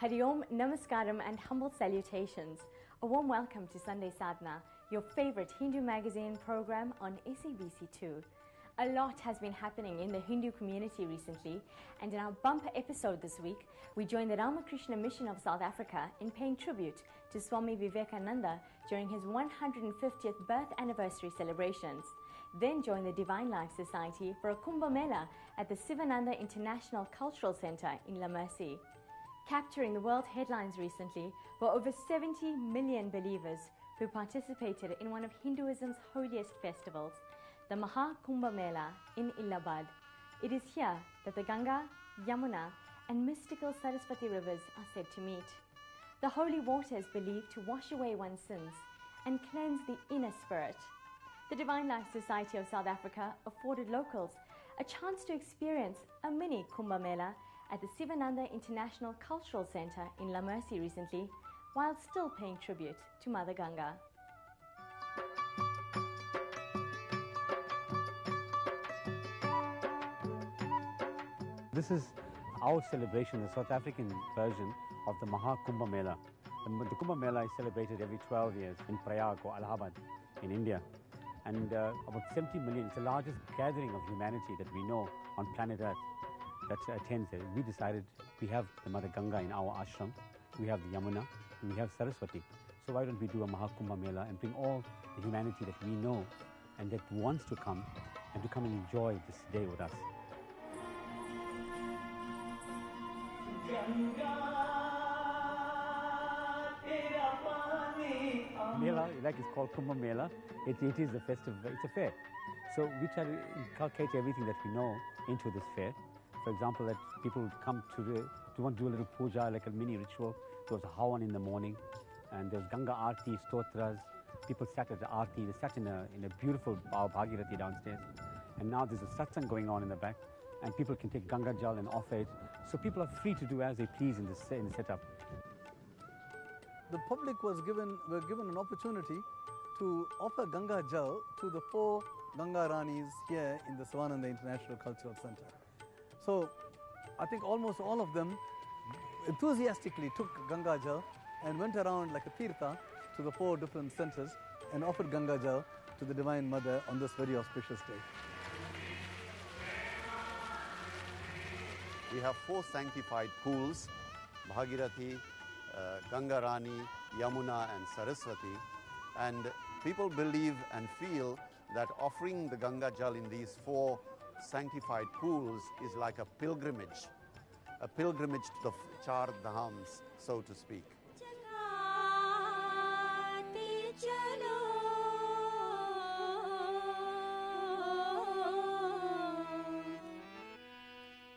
Hari Om, Namaskaram and humble salutations. A warm welcome to Sunday Sadhana, your favorite Hindu magazine program on SABC2. A lot has been happening in the Hindu community recently, and in our bumper episode this week, we join the Ramakrishna Mission of South Africa in paying tribute to Swami Vivekananda during his 150th birth anniversary celebrations. Then join the Divine Life Society for a Khumba Mela at the Sivananda International Cultural Centre in La Mercy. Capturing the world headlines recently were over 70 million believers who participated in one of Hinduism's holiest festivals, the Khumba Mela in Illhabad. It is here that the Ganga, Yamuna and mystical Saraswati rivers are said to meet. The holy water is believed to wash away one's sins and cleanse the inner spirit. The Divine Life Society of South Africa afforded locals a chance to experience a mini Khumba Mela at the Sivananda International Cultural Centre in La Mercy recently, while still paying tribute to Mother Ganga. This is our celebration, the South African version of the Kumbha Mela. The Kumbha Mela is celebrated every 12 years in Prayag or Allahabad in India. And about 70 million, it's the largest gathering of humanity that we know on planet Earth that attends it. We decided we have the Mother Ganga in our ashram, we have the Yamuna, and we have Saraswati. So why don't we do a Kumbha Mela and bring all the humanity that we know and that wants to come and enjoy this day with us. Mela, like it's called Khumba Mela, it is a festive, it's a fair. So we try to inculcate everything that we know into this fair. For example, that people come to want to do a little puja, like a mini ritual. There was a Havan in the morning, and there was Ganga Aarti, Stotras. People sat at the Aarti, they sat in a beautiful Bhagirathi downstairs. And now there's a satsang going on in the back, and people can take Ganga Jal and offer it. So people are free to do as they please in the setup. The public were given an opportunity to offer Ganga Jal to the 4 Ganga Ranis here in the Sivananda International Cultural Centre. So I think almost all of them enthusiastically took Ganga Jal and went around like a tirtha to the 4 different centres and offered Ganga Jal to the Divine Mother on this very auspicious day. We have 4 sanctified pools, Bhagirathi, Ganga Rani, Yamuna and Saraswati, and people believe and feel that offering the Ganga Jal in these 4 sanctified pools is like a pilgrimage to the 4 dhams, so to speak.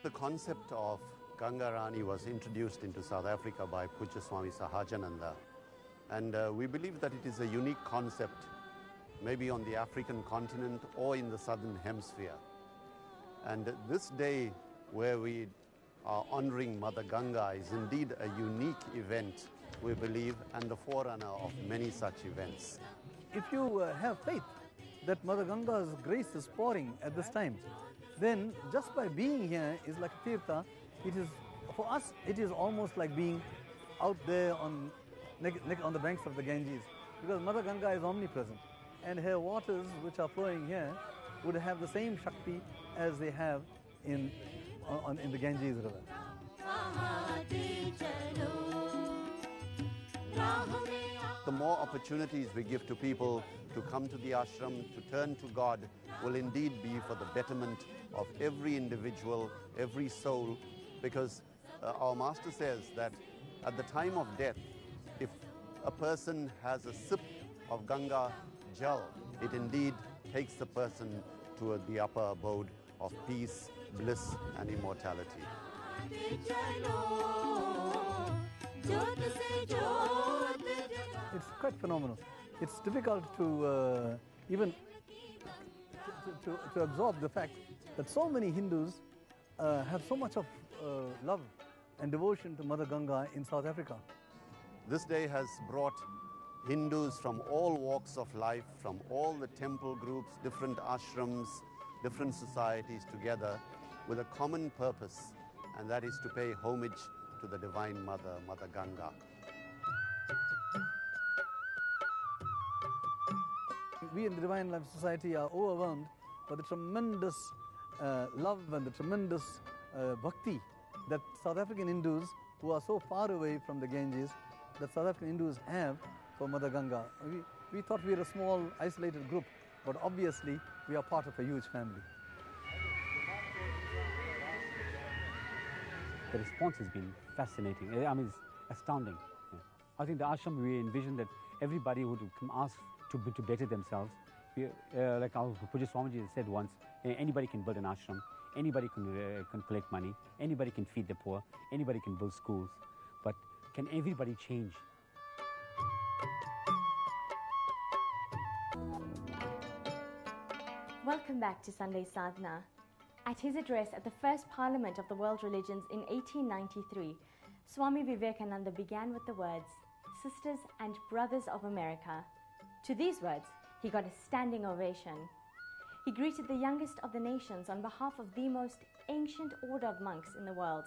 The concept of Ganga Rani was introduced into South Africa by Pujya Swami Sahajananda, and we believe that it is a unique concept, maybe on the African continent or in the southern hemisphere. And this day where we are honoring Mother Ganga is indeed a unique event, we believe, and the forerunner of many such events. If you have faith that Mother Ganga's grace is pouring at this time, then just by being here is like a tirtha. It is, for us, it is almost like being out there on the banks of the Ganges, because Mother Ganga is omnipresent, and her waters which are flowing here would have the same Shakti as they have in the Ganges river. The more opportunities we give to people to come to the ashram, to turn to God, will indeed be for the betterment of every individual, every soul, because our Master says that at the time of death, if a person has a sip of Ganga Jal, it indeed takes the person to the upper abode of peace, bliss and immortality. It's quite phenomenal. It's difficult to even to absorb the fact that so many Hindus have so much of love and devotion to Mother Ganga in South Africa. This day has brought Hindus from all walks of life, from all the temple groups, different ashrams, different societies together with a common purpose, and that is to pay homage to the Divine Mother, Mother Ganga. We in the Divine Life Society are overwhelmed by the tremendous love and the tremendous bhakti that South African Hindus, who are so far away from the Ganges, that South African Hindus have for Mother Ganga. We thought we were a small, isolated group, but obviously we are part of a huge family. The response has been fascinating. I mean, it's astounding. Yeah. I think the ashram, we envisioned that everybody would come ask to better themselves. Like our Puja Swamiji said once, anybody can build an ashram, anybody can collect money, anybody can feed the poor, anybody can build schools, but can everybody change? Welcome back to Sunday Sadhana. At his address at the first Parliament of the World Religions in 1893, Swami Vivekananda began with the words, "Sisters and Brothers of America." To these words, he got a standing ovation. He greeted the youngest of the nations on behalf of the most ancient order of monks in the world.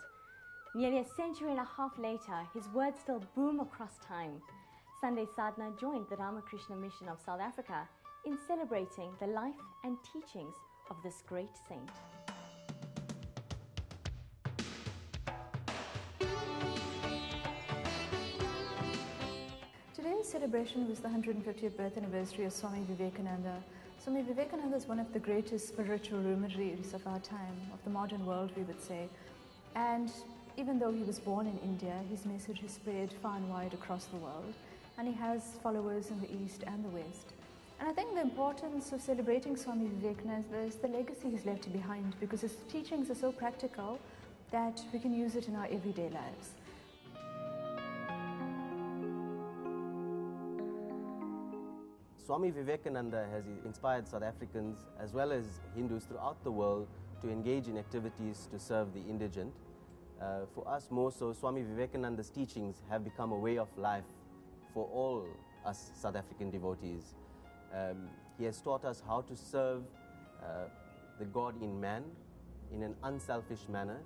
Nearly a century and a half later, his words still boom across time. Sunday Sadhana joined the Ramakrishna Mission of South Africa in celebrating the life and teachings of this great saint. Today's celebration was the 150th birth anniversary of Swami Vivekananda. Swami Vivekananda is one of the greatest spiritual luminaries of our time, of the modern world, we would say. And even though he was born in India, his message has spread far and wide across the world, and he has followers in the East and the West. And I think the importance of celebrating Swami Vivekananda is the legacy he's left behind, because his teachings are so practical that we can use it in our everyday lives. Swami Vivekananda has inspired South Africans as well as Hindus throughout the world to engage in activities to serve the indigent. For us more so, Swami Vivekananda's teachings have become a way of life for all us South African devotees. He has taught us how to serve the God in man in an unselfish manner.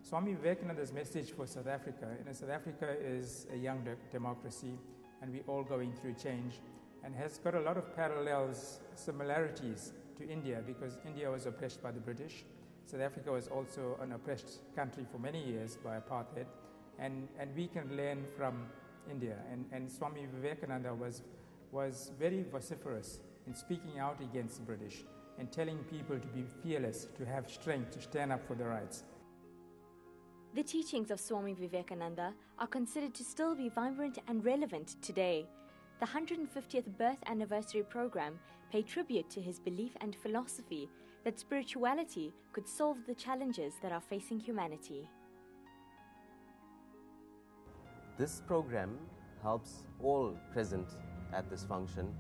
Swami Vivekananda's message for South Africa, South Africa is a young democracy, and we're all going through change, and has got a lot of parallels, similarities to India, because India was oppressed by the British. South Africa was also an oppressed country for many years by apartheid, and we can learn from India. And Swami Vivekananda was very vociferous in speaking out against the British and telling people to be fearless, to have strength, to stand up for their rights. The teachings of Swami Vivekananda are considered to still be vibrant and relevant today. The 150th birth anniversary program paid tribute to his belief and philosophy that spirituality could solve the challenges that are facing humanity. This program helps all present at this function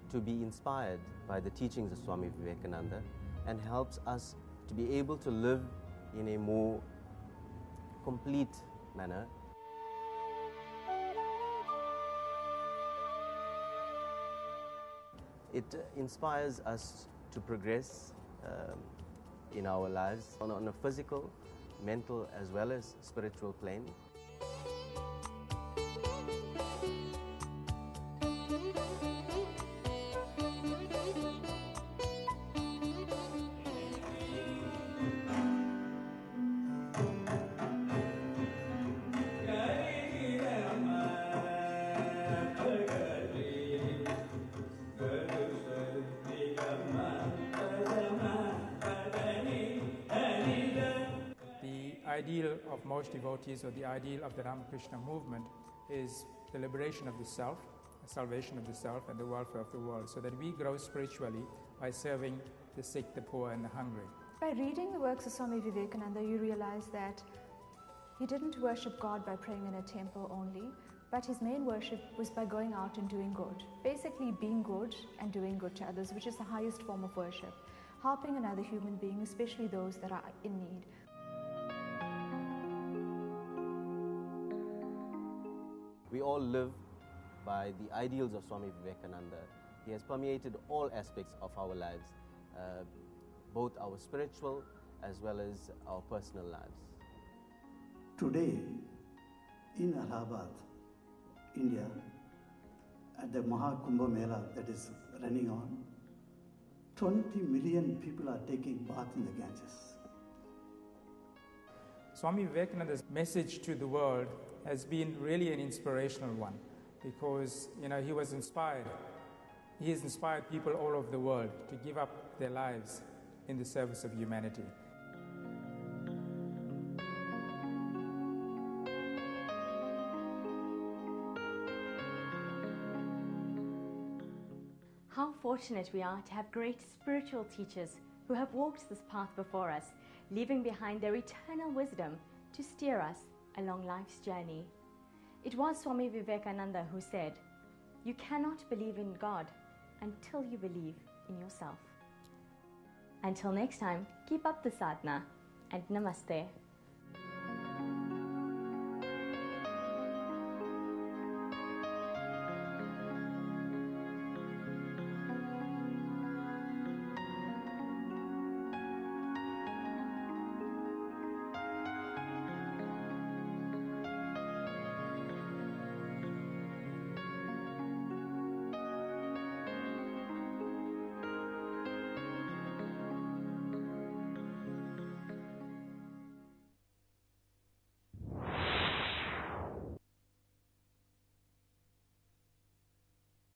to be inspired by the teachings of Swami Vivekananda, and helps us to be able to live in a more complete manner. It inspires us to progress in our lives on a physical, mental as well as spiritual plane. The ideal of most devotees, or the ideal of the Ramakrishna movement, is the liberation of the self, the salvation of the self, and the welfare of the world, so that we grow spiritually by serving the sick, the poor, and the hungry. By reading the works of Swami Vivekananda, you realize that he didn't worship God by praying in a temple only, but his main worship was by going out and doing good. Basically being good and doing good to others, which is the highest form of worship. Helping another human being, especially those that are in need. We all live by the ideals of Swami Vivekananda. He has permeated all aspects of our lives. both our spiritual as well as our personal lives. Today, in Allahabad, India, at the Khumba Mela that is running on, 20 million people are taking bath in the Ganges. Swami Vivekananda's message to the world has been really an inspirational one because, he was inspired. He has inspired people all over the world to give up their lives in the service of humanity. How fortunate we are to have great spiritual teachers who have walked this path before us, leaving behind their eternal wisdom to steer us along life's journey. It was Swami Vivekananda who said, "You cannot believe in God until you believe in yourself." Until next time, keep up the sadhana and namaste.